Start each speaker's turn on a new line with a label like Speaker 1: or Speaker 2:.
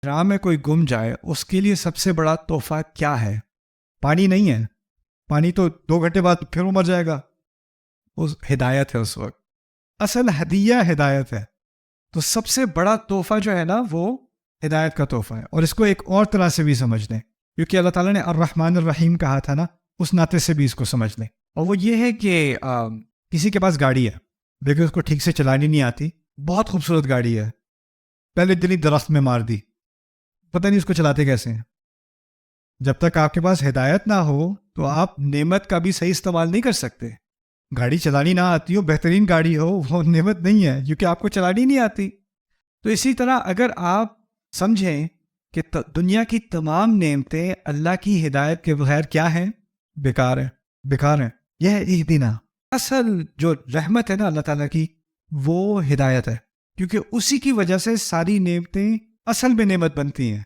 Speaker 1: راہ میں کوئی گم جائے اس کے لیے سب سے بڑا تحفہ کیا ہے؟ پانی نہیں ہے، پانی تو 2 گھنٹے بعد پھر وہ مر جائے گا. اس ہدایت ہے، اس وقت اصل ہدیہ ہدایت ہے. تو سب سے بڑا تحفہ جو ہے نا وہ ہدایت کا تحفہ ہے. اور اس کو ایک اور طرح سے بھی سمجھ لیں، کیونکہ اللہ تعالیٰ نے الرحمن الرحیم کہا تھا نا، اس ناطے سے بھی اس کو سمجھ لیں. اور وہ یہ ہے کہ کسی کے پاس گاڑی ہے لیکن اس کو ٹھیک سے چلانی نہیں آتی. بہت خوبصورت گاڑی ہے، پہلے دن ہی درخت میں مار دی، پتہ نہیں اس کو چلاتے کیسے ہیں. جب تک آپ کے پاس ہدایت نہ ہو تو آپ نعمت کا بھی صحیح استعمال نہیں کر سکتے. گاڑی چلانی نہ آتی ہو، بہترین گاڑی ہو، وہ نعمت نہیں ہے کیونکہ آپ کو چلانی نہیں آتی. تو اسی طرح اگر آپ سمجھیں کہ دنیا کی تمام نعمتیں اللہ کی ہدایت کے بغیر کیا ہیں؟ بیکار ہیں، بیکار ہیں. یہ ہے اہدنا. اصل جو رحمت ہے نا اللہ تعالیٰ کی، وہ ہدایت ہے، کیونکہ اسی کی وجہ سے ساری نعمتیں اصل میں نعمت بنتی ہیں.